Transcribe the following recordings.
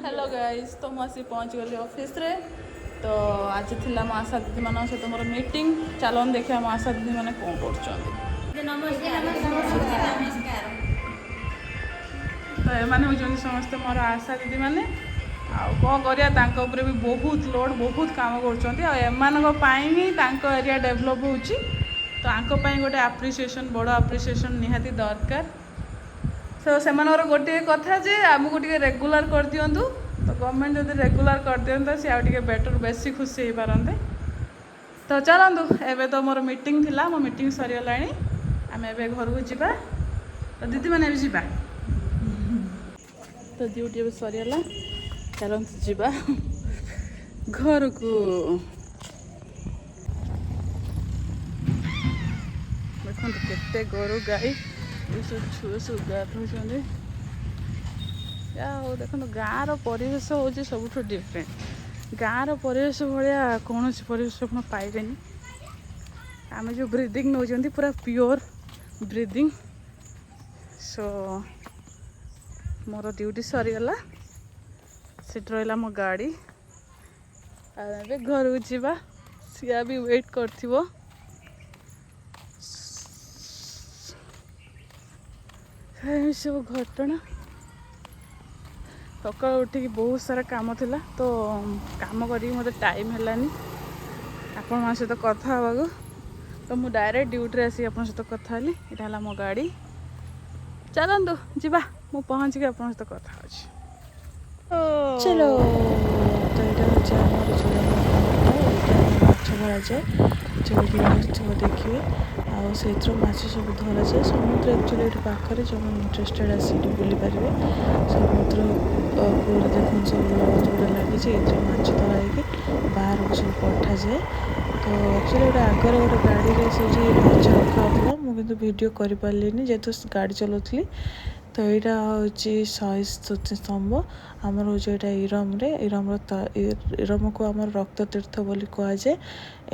Hello guys तो मुझे पहुँच गली ऑफिस रे तो आज थिला मो आशा दीदी मान सहित मोर मीटिंग चलन देखिए मो आशा दीदी मैंने कौन कर तो एमाने होउछन समस्त मोर आशा दीदी मैंने कौन करिया भी बहुत लोड बहुत काम कर एरिया डेभलप हो गोटे आप्रिसिएसन बड़ आप्रिसिएसन निहाती दरकार तो से गोटे कथा जे आमको टे रेगुलर कर दिंतु तो गवर्नमेंट जब रेगुलर कर दिंता सी आगे बेटर बेसी खुशी हो पारते तो चलतु एवं तो मोर मीटिंग थिला मो मीटिंग सरीगला आम ए घर को जावा तो दीदी मैंने भी जावा तो ड्यूटी भी सरीगला चलतु जावा घर को देखो केते गोरु गाई सब छुआ सब गाधुंट देखो गाँव परिवेश हूँ सब डिफरेंट गाँव परिवेश भाया कौन परिवेश आप पाइबे आम जो ब्रीदिंग नौ पूरा प्योर ब्रीदिंग सो मोर ड्यूटी सरीगला सीट रहा मो गाड़ी घर को जावा सिया भी वेट कर सब घटना सका उठिक बहुत सारा काम थिला तो काम करी मत टाइम है आपण सहित कथा हाँ तो मुझे डायरेक्ट ड्यूटी आसी आप सहित कथा यहाँ मो गाड़ी चलतु जा मु पहुँच आप सहित कथा चलो तो यहाँ हूँ माछ धरा जाए जो देखिए से माछ सब धरा जाए समुद्र एक्चुअली ये पाखे जो इंटरेस्टेड आसिक बुली पारे समुद्र कूल देखो सब जोड़ा लगी माछ धरा बाहर को सब पठा जाए तो एक्चुअली गोटे आगर गोटे गाड़ी से माछ रखा मुझे वीडियो कर पारे जेहेतु गाड़ी चलाऊली तो यहाँ हूँ शहीद स्तंभ आमर हूँ यहाँ इरम को आम रक्त तीर्थ बोली कहुए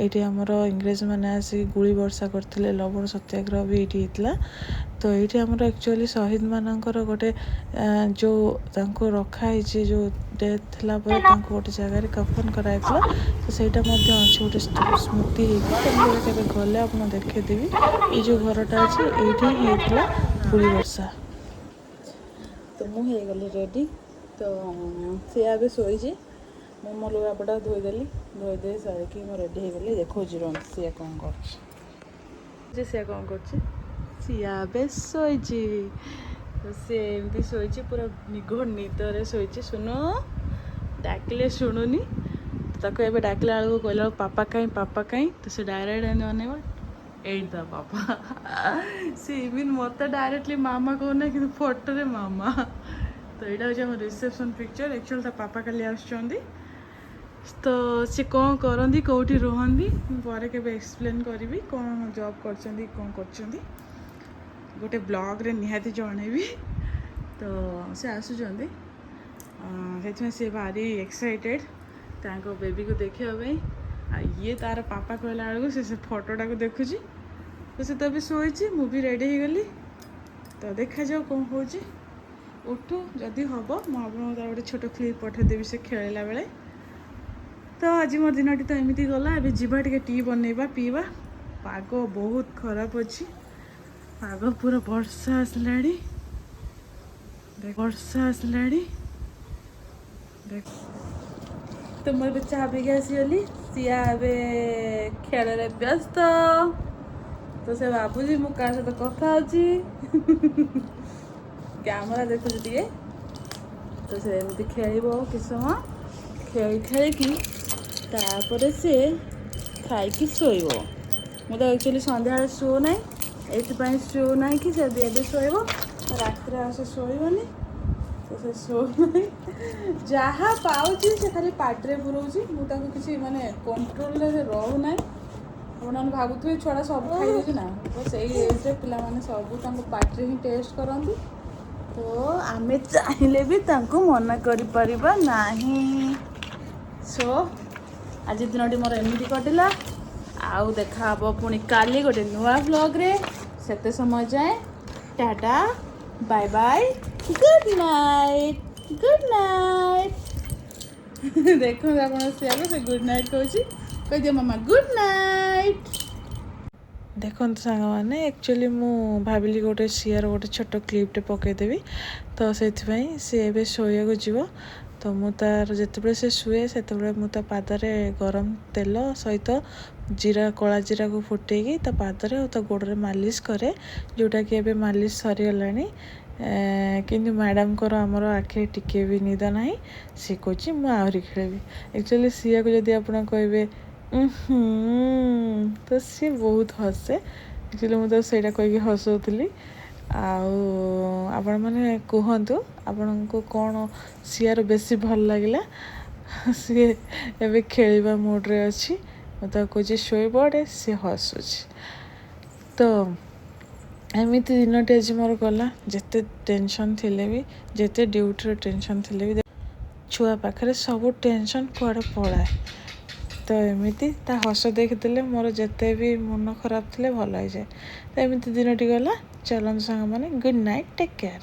ये आमर इंग्रेज मैंने आसिक गुड़ी वर्षा करते लवण सत्याग्रह भी ये होता तो ये आमर एक्चुअली शहीद मानकर गोटे जो रखाई जो डेथ है गोटे जगार कफन कराई तो सहीटा गोटे स्मृति होगी गले आप देखेदेवी ये जो घरटा अच्छे ये गुड़ी वर्षा तो मुझे गली रेडी तो सी आगे शोची मुझे मो लुगापटा धोईदेली धोईदे सारिकी मुझे रेडी हो गली देखो सी कौन कर सी कौन कर शोची सी एमती शोची पूरा निघोड़ निदरे शोची सुनो डाकिले शुणुनी ताको एबे डाकिला बेलू कहला पापा कहीं तो से डायरेक्ट अनेवा एट द पापा सी इवन मत डायरेक्टली मामा कहना कि फोटो रे मामा तो यहाँ हूँ रिसेप्शन पिक्चर एक्चुअल ता पापा काली आसुँच तो सी कौन करती कौटी रुहंती पर के एक्सप्लेन करी कौन जॉब कर कौन कर गोटे ब्लॉग रे निहाती जनइबी तो से आसुँच सी भारी एक्साइटेड तांको बेबी को देखापी ये तार पापा कहला बेलू से फोटोटा को देखुची तो से भी शोची मु भी रेडी हो गली तो देखा जाओ कौन हो उठू जदि हम मुझे गोटे छोट क्लिप पठेदेवी से खेलला बेले तो आज मोर दिन तो एमती गला अभी जीवा टे टी बनइबा पीवा पाग बहुत खराब अच्छी पाग पूरा वर्षा आसला वर्षा आसला तो मुझे चाह पीके आसीगली सिया खेल व्यस्त तो से भावुँ मु क्या सहित कथा कैमरा देखुच टे तो से एमती खेल कि समय खेल खेल तापर से खाई शोब मुझे एक्चुअली सन्ध्या शो ना ये शो ना कि से शोब रात आसे शोबनी तो से शो जहाँ पाँच से खाली पार्टी पुराऊँगी मुझे किसी माने कंट्रोल रोना आपने भावुए छुआ सब खाई ना तो से एज्रे पे सब पार्टी ही टेस्ट करती तो आम चाहिए भी मना कर नहीं सो आज दिन मोर एमती कटिला आउ देखा पुणी काली गोटे नुआ व्लॉग रे सेते समय जाए tata bye bye good night ଦେଖନ୍ତୁ ଆପଣ ସିଆକୁ ସେ ଗୁଡ୍ ନାଇଟ୍ କହୁଛି, କହିଦିଅ ମାମା ଗୁଡ୍ ନାଇଟ୍। ଦେଖନ୍ତୁ ସାଙ୍ଗମାନେ, ଆକ୍ଚୁଆଲି ମୁଁ ଭାବିଲି ଗୋଟେ ସିଆର ଗୋଟେ ଛୋଟ କ୍ଲିପ୍ଟେ ପକାଇଦେବି, ତ ସେଥିପାଇଁ ସେ ଏବେ ଶୋଇବାକୁ ଯିବ। ତ ମୁଁ ତାର ଯେତେବେଳେ ସେ ଶୁଏ ସେତେବେଳେ ମୁଁ ତା ପାଦରେ ଗରମ ତେଲ ସହିତ କଳା ଜିରାକୁ ଫୁଟେଇକି ତା ପାଦରେ ଆଉ ତା ଗୋଡ଼ରେ ମାଲିସ କରେ, ଯେଉଁଟାକି ଏବେ ମାଲିସ ସରିଗଲାଣି। କିନ୍ତୁ ମ୍ୟାଡ଼ାମଙ୍କର ଆମର ଆଖିରେ ଟିକେ ବି ନିଦ ନାହିଁ। ସିଏ କହୁଛି ମୁଁ ଆହୁରି ଖେଳିବି। ଆକ୍ଚୁଆଲି ସିଆକୁ ଯଦି ଆପଣ କହିବେ ତ ସିଏ ବହୁତ ହସେ। ଆକ୍ଚୁଆଲି ମୁଁ ତ ସେଇଟା କହିକି ହସଉଥିଲି। ଆଉ ଆପଣମାନେ କୁହନ୍ତୁ ଆପଣଙ୍କୁ କ'ଣ ସିଆର ବେଶୀ ଭଲ ଲାଗିଲା। ସିଏ ଏବେ ଖେଳିବା ମୁଡ଼୍ରେ ଅଛି। ମୁଁ ତାକୁ କହୁଛି ଶୋଇପଡ଼େ, ସିଏ ହସୁଛି। ତ ଏମିତି ଦିନଟି ଆଜି ମୋର ଗଲା। ଯେତେ ଟେନସନ୍ ଥିଲେ ବି, ଯେତେ ଡ୍ୟୁଟିର ଟେନସନ୍ ଥିଲେ ବି, ଛୁଆ ପାଖରେ ସବୁ ଟେନସନ୍ କୁଆଡ଼େ ପଳାଏ। ତ ଏମିତି ତା ହସ ଦେଖିଥିଲେ ମୋର ଯେତେ ବି ମନ ଖରାପ ଥିଲେ ଭଲ ହେଇଯାଏ। ତ ଏମିତି ଦିନଟି ଗଲା। ଚାଲନ୍ତୁ ସାଙ୍ଗମାନେ, ଗୁଡ଼୍ ନାଇଟ୍, ଟେକ୍ କେୟାର।